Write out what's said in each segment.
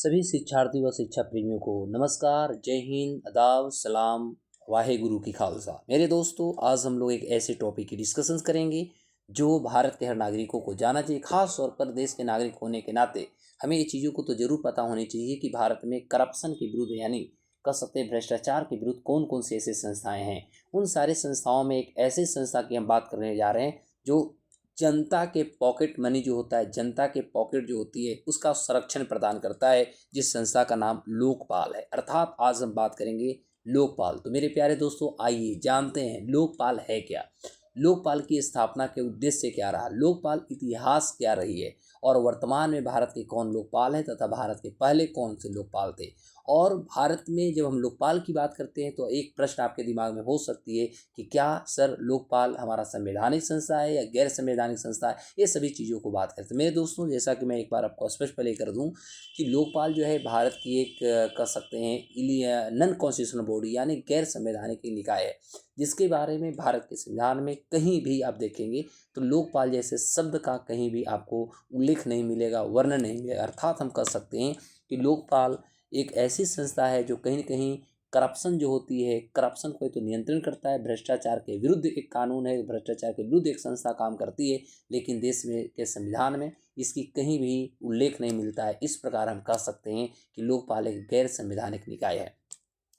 सभी शिक्षार्थी व शिक्षा प्रेमियों को नमस्कार, जय हिंद, आदाब, सलाम, वाहेगुरु की खालसा। मेरे दोस्तों, आज हम लोग एक ऐसे टॉपिक की डिस्कशन करेंगे जो भारत के हर नागरिकों को जानना चाहिए। खास तौर पर देश के नागरिक होने के नाते हमें ये चीज़ों को तो जरूर पता होनी चाहिए कि भारत में करप्शन के विरुद्ध यानी कह सकते हैं भ्रष्टाचार के विरुद्ध कौन कौन सी ऐसी संस्थाएं हैं। उन सारी संस्थाओं में एक ऐसी संस्था की हम बात करने जा रहे हैं जो जनता के पॉकेट मनी जो होता है, जनता के पॉकेट जो होती है, उसका संरक्षण प्रदान करता है, जिस संस्था का नाम लोकपाल है। अर्थात आज हम बात करेंगे लोकपाल। तो मेरे प्यारे दोस्तों, आइए जानते हैं लोकपाल है क्या, लोकपाल की स्थापना के उद्देश्य क्या रहा, लोकपाल इतिहास क्या रही है और वर्तमान में भारत के कौन लोकपाल हैं तथा भारत के पहले कौन से लोकपाल थे। और भारत में जब हम लोकपाल की बात करते हैं तो एक प्रश्न आपके दिमाग में हो सकती है कि क्या सर लोकपाल हमारा संवैधानिक संस्था है या गैर संवैधानिक संस्था है। ये सभी चीज़ों को बात करते हैं। मेरे दोस्तों, जैसा कि मैं एक बार आपको स्पष्ट पहले कर दूं कि लोकपाल जो है भारत की एक कह सकते हैं नॉन कॉन्स्टिट्यूशनल बॉडी यानी गैर संवैधानिक निकाय है, जिसके बारे में भारत के संविधान में कहीं भी आप देखेंगे तो लोकपाल जैसे शब्द का कहीं भी आपको उल्लेख नहीं मिलेगा, वर्णन नहीं मिलेगा। अर्थात हम कह सकते हैं कि लोकपाल एक ऐसी संस्था है जो कहीं न कहीं करप्शन जो होती है, करप्शन को तो नियंत्रण करता है, भ्रष्टाचार के विरुद्ध एक कानून है, भ्रष्टाचार के विरुद्ध एक संस्था काम करती है, लेकिन देश में के संविधान में इसकी कहीं भी उल्लेख नहीं मिलता है। इस प्रकार हम कह सकते हैं कि लोकपाल एक गैर संवैधानिक निकाय है।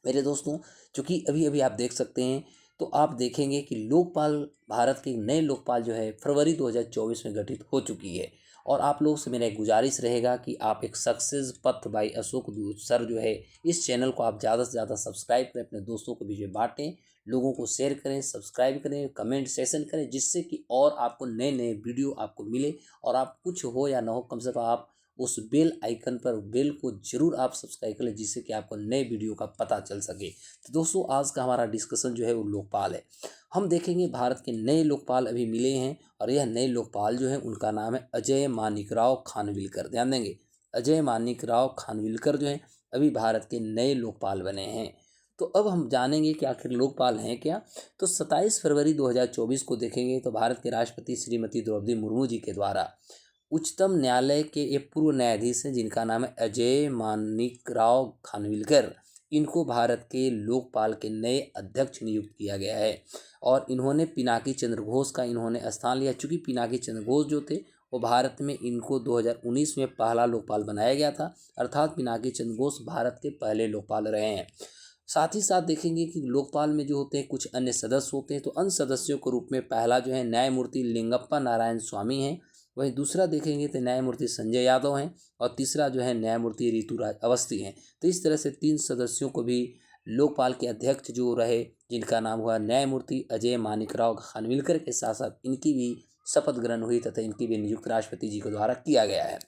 मेरे दोस्तों, चूँकि अभी अभी आप देख सकते हैं तो आप देखेंगे कि लोकपाल, भारत के नए लोकपाल जो है फरवरी 2024 में गठित हो चुकी है। और आप लोगों से मेरा एक गुजारिश रहेगा कि आप एक सक्सेस पथ बाई अशोक दूत सर जो है, इस चैनल को आप ज़्यादा से ज़्यादा सब्सक्राइब करें, अपने दोस्तों को बीच में बाँटें, लोगों को शेयर करें, सब्सक्राइब करें, कमेंट सेशन करें, जिससे कि और आपको नए नए वीडियो आपको मिले। और आप कुछ हो या ना हो, कम से कम आप उस बेल आइकन पर बेल को जरूर आप सब्सक्राइब कर लें, जिससे कि आपको नए वीडियो का पता चल सके। तो दोस्तों, आज का हमारा डिस्कशन जो है वो लोकपाल है। हम देखेंगे भारत के नए लोकपाल अभी मिले हैं और यह नए लोकपाल जो है उनका नाम है अजय मानिकराव खानविलकर। ध्यान देंगे, अजय मानिकराव खानविलकर जो है अभी भारत के नए लोकपाल बने हैं। तो अब हम जानेंगे कि आखिर लोकपाल हैं क्या। तो 27 फरवरी 2024 को देखेंगे तो भारत के राष्ट्रपति श्रीमती द्रौपदी मुर्मू जी के द्वारा उच्चतम न्यायालय के एक पूर्व न्यायाधीश हैं जिनका नाम है अजय मानिकराव खानविलकर, इनको भारत के लोकपाल के नए अध्यक्ष नियुक्त किया गया है। और इन्होंने पिनाकी चंद्र घोष का इन्होंने स्थान लिया। चूँकि पिनाकी चंद्र घोष जो थे वो भारत में, इनको 2019 में पहला लोकपाल बनाया गया था। अर्थात पिनाकी चंद्र घोष भारत के पहले लोकपाल रहे हैं। साथ ही साथ देखेंगे कि लोकपाल में जो होते हैं कुछ अन्य सदस्य होते हैं। तो अन्य सदस्यों के रूप में पहला जो है न्यायमूर्ति लिंगप्पा नारायण स्वामी हैं, वहीं दूसरा देखेंगे तो न्यायमूर्ति संजय यादव हैं, और तीसरा जो है न्यायमूर्ति ऋतुराज अवस्थी हैं। तो इस तरह से 3 सदस्यों को भी लोकपाल के अध्यक्ष जो रहे, जिनका नाम हुआ न्यायमूर्ति अजय मानिकराव खानविलकर के साथ साथ इनकी भी शपथ ग्रहण हुई तथा इनकी भी नियुक्त राष्ट्रपति जी के द्वारा किया गया है।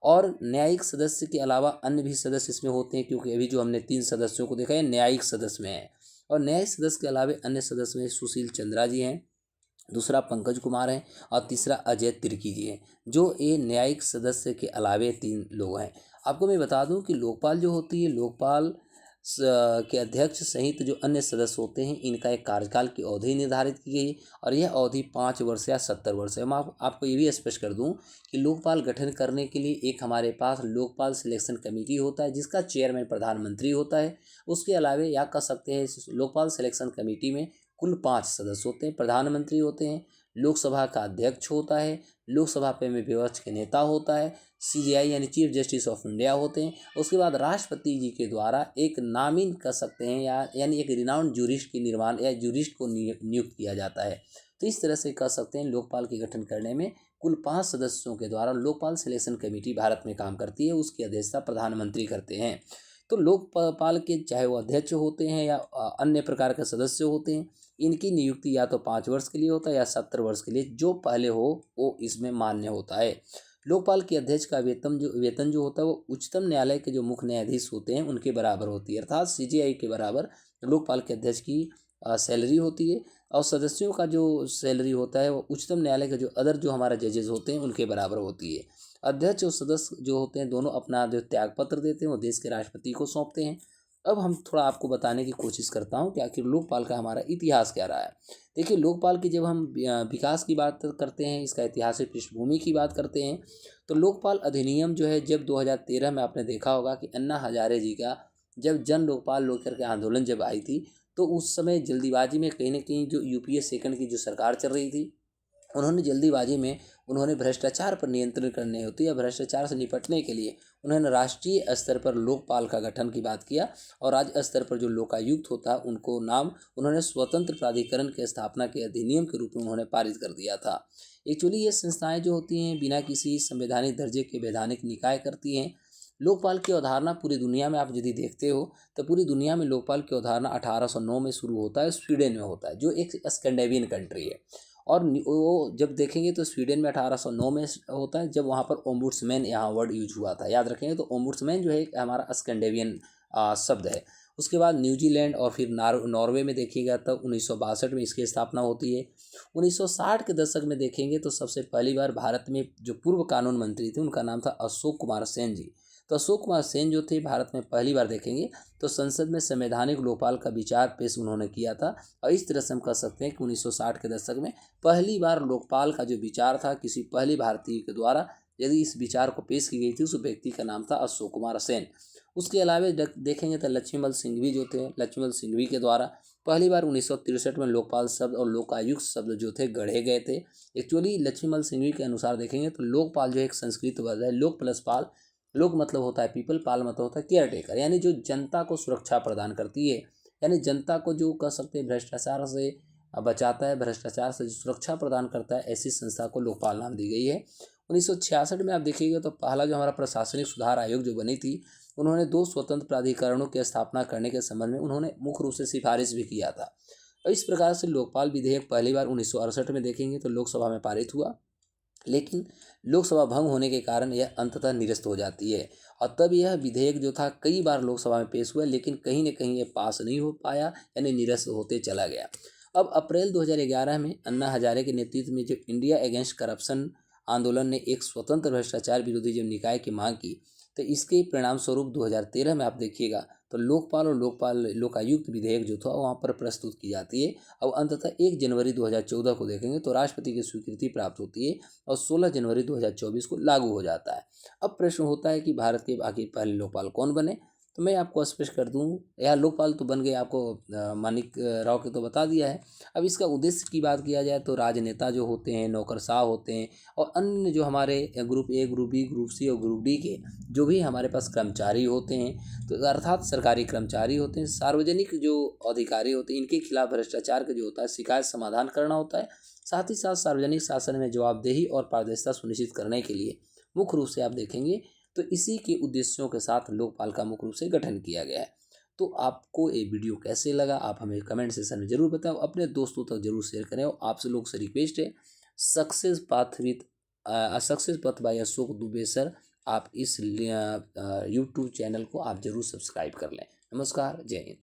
और न्यायिक सदस्य के अलावा अन्य भी सदस्य इसमें होते हैं, क्योंकि अभी जो हमने 3 सदस्यों को देखा है न्यायिक सदस्य में है। और न्यायिक सदस्य के अलावा अन्य सदस्य में सुशील चंद्रा जी हैं, दूसरा पंकज कुमार हैं और तीसरा अजय तिर्की जी हैं। जो ये न्यायिक सदस्य के अलावे 3 लोग हैं। आपको मैं बता दूं कि लोकपाल जो होती है, लोकपाल के अध्यक्ष सहित जो अन्य सदस्य होते हैं, इनका एक कार्यकाल की अवधि निर्धारित की गई है और यह अवधि 5 वर्ष या 70 वर्ष है। मैं आपको ये भी स्पष्ट कर दूं कि लोकपाल गठन करने के लिए एक हमारे पास लोकपाल सिलेक्शन कमेटी होता है, जिसका चेयरमैन प्रधानमंत्री होता है। उसके अलावा या कह सकते हैं लोकपाल सिलेक्शन कमेटी में कुल 5 सदस्य होते हैं। प्रधानमंत्री होते हैं, लोकसभा का अध्यक्ष होता है, लोकसभा में विपक्ष के नेता होता है, सीजेआई यानी चीफ जस्टिस ऑफ इंडिया होते हैं। उसके बाद राष्ट्रपति जी के द्वारा एक नामिन कर सकते हैं यानी एक रिनाउंड जूरिस्ट की निर्माण या जूरिस्ट को नियुक्त किया जाता है। तो इस तरह से कह सकते हैं लोकपाल के गठन करने में कुल 5 सदस्यों के द्वारा लोकपाल सिलेक्शन कमेटी भारत में काम करती है। उसकी अध्यक्षता प्रधानमंत्री करते हैं। तो लोकपाल के चाहे वो अध्यक्ष होते हैं या अन्य प्रकार के सदस्य होते हैं, इनकी नियुक्ति या तो 5 वर्ष के लिए होता है या 70 वर्ष के लिए, जो पहले हो वो इसमें मान्य होता है। लोकपाल के अध्यक्ष का वेतन जो होता है वो उच्चतम न्यायालय के जो मुख्य न्यायाधीश होते हैं उनके बराबर होती है। अर्थात सीजेआई के बराबर लोकपाल के अध्यक्ष की सैलरी होती है। और सदस्यों का जो सैलरी होता है वो उच्चतम न्यायालय के जो अदर जो हमारा जजेज होते हैं उनके बराबर होती है। अध्यक्ष और सदस्य जो होते हैं दोनों अपना जो त्याग पत्र देते हैं वो देश के राष्ट्रपति को सौंपते हैं। अब हम थोड़ा आपको बताने की कोशिश करता हूँ कि आखिर लोकपाल का हमारा इतिहास क्या रहा है। देखिए, लोकपाल की जब हम विकास की बात करते हैं, इसका ऐतिहासिक पृष्ठभूमि की बात करते हैं, तो लोकपाल अधिनियम जो है जब 2013 में आपने देखा होगा कि अन्ना हजारे जी का जब जन लोकपाल लोक करके आंदोलन जब आई थी, तो उस समय जल्दीबाजी में कहीं ना कहीं जो यूपीए सेकंड की जो सरकार चल रही थी, उन्होंने जल्दीबाजी में उन्होंने भ्रष्टाचार पर नियंत्रण करने होती या भ्रष्टाचार से निपटने के लिए उन्होंने राष्ट्रीय स्तर पर लोकपाल का गठन की बात किया, और राज्य स्तर पर जो लोकायुक्त होता है उनको नाम उन्होंने स्वतंत्र प्राधिकरण की स्थापना के अधिनियम के रूप में उन्होंने पारित कर दिया था। एक्चुअली ये संस्थाएं जो होती हैं बिना किसी संवैधानिक दर्जे के वैधानिक निकाय करती हैं। लोकपाल की अवधारणा पूरी दुनिया में आप यदि देखते हो तो पूरी दुनिया में लोकपाल की अवधारणा 1809 में शुरू होता है, स्वीडन में होता है जो एक स्कैंडिनेवियन कंट्री है। और वो जब देखेंगे तो स्वीडन में 1809 में होता है, जब वहाँ पर ओम्बुड्समैन यहाँ वर्ड यूज हुआ था, याद रखेंगे। तो ओम्बुड्समैन जो है एक हमारा स्कैंडिनेवियन शब्द है। उसके बाद न्यूजीलैंड और फिर नॉर्वे में देखिएगा तब 1962 में इसकी स्थापना होती है। 1960 के दशक में देखेंगे तो सबसे पहली बार भारत में जो पूर्व कानून मंत्री थे उनका नाम था अशोक कुमार सेन जी। तो अशोक कुमार सेन जो थे भारत में पहली बार देखेंगे तो संसद में संवैधानिक लोकपाल का विचार पेश उन्होंने किया था। और इस तरह से हम कह सकते हैं कि 1960 के दशक में पहली बार लोकपाल का जो विचार था किसी पहले भारतीय के द्वारा यदि इस विचार को पेश की गई थी, उस व्यक्ति का नाम था अशोक कुमार सेन। उसके अलावा देखेंगे तो लक्ष्मीमल सिंघवी जो थे, लक्ष्मीमल सिंघवी के द्वारा पहली बार 1963 में लोकपाल शब्द और लोकायुक्त शब्द जो थे गढ़े गए थे। एक्चुअली लक्ष्मीमल सिंघवी के अनुसार देखेंगे तो लोकपाल जो एक संस्कृत वर्ड है, लोक प्लस पाल, लोक मतलब होता है पीपल, पाल मतलब होता है केयर टेकर, यानी जो जनता को सुरक्षा प्रदान करती है, यानी जनता को जो कह सकते हैं भ्रष्टाचार से बचाता है, भ्रष्टाचार से जो सुरक्षा प्रदान करता है, ऐसी संस्था को लोकपाल नाम दी गई है। 1966 में आप देखिएगा तो पहला जो हमारा प्रशासनिक सुधार आयोग जो बनी थी, उन्होंने 2 स्वतंत्र प्राधिकरणों की स्थापना करने के संबंध में उन्होंने मुख्य रूप से सिफारिश भी किया था। और इस प्रकार से लोकपाल विधेयक पहली बार 1968 में देखेंगे तो लोकसभा में पारित हुआ, लेकिन लोकसभा भंग होने के कारण यह अंततः निरस्त हो जाती है। और तब यह विधेयक जो था कई बार लोकसभा में पेश हुआ, लेकिन कहीं न कहीं ये पास नहीं हो पाया, यानी निरस्त होते चला गया। अब अप्रैल 2011 में अन्ना हजारे के नेतृत्व में जो इंडिया अगेंस्ट करप्शन आंदोलन ने एक स्वतंत्र भ्रष्टाचार विरोधी जब निकाय की मांग की, तो इसके परिणाम स्वरूप 2013 में आप देखिएगा तो लोकपाल और लोकायुक्त विधेयक जो था वहाँ पर प्रस्तुत की जाती है। अब अंततः 1 जनवरी 2014 को देखेंगे तो राष्ट्रपति की स्वीकृति प्राप्त होती है और 16 जनवरी 2024 को लागू हो जाता है। अब प्रश्न होता है कि भारत के आखिर पहले लोकपाल कौन बने, तो मैं आपको स्पष्ट कर दूं, यह लोकपाल तो बन गए, आपको मानिक राव के तो बता दिया है। अब इसका उद्देश्य की बात किया जाए तो राजनेता जो होते हैं, नौकरशाह होते हैं और अन्य जो हमारे group A, group B, group C और ग्रुप डी के जो भी हमारे पास कर्मचारी होते हैं, तो अर्थात सरकारी कर्मचारी होते हैं, सार्वजनिक जो अधिकारी होते हैं, इनके खिलाफ भ्रष्टाचार का जो होता है शिकायत समाधान करना होता है। साथ ही साथ सार्वजनिक शासन में जवाबदेही और पारदर्शिता सुनिश्चित करने के लिए मुख्य रूप से आप देखेंगे तो इसी के उद्देश्यों के साथ लोकपाल का मुख्य रूप से गठन किया गया है। तो आपको ये वीडियो कैसे लगा आप हमें कमेंट सेक्शन में जरूर बताओ, अपने दोस्तों तक जरूर शेयर करें। और आपसे लोग से रिक्वेस्ट है, सक्सेस पथ बाय अशोक दुबे सर, आप इस यूट्यूब चैनल को आप जरूर सब्सक्राइब कर लें। नमस्कार, जय हिंद।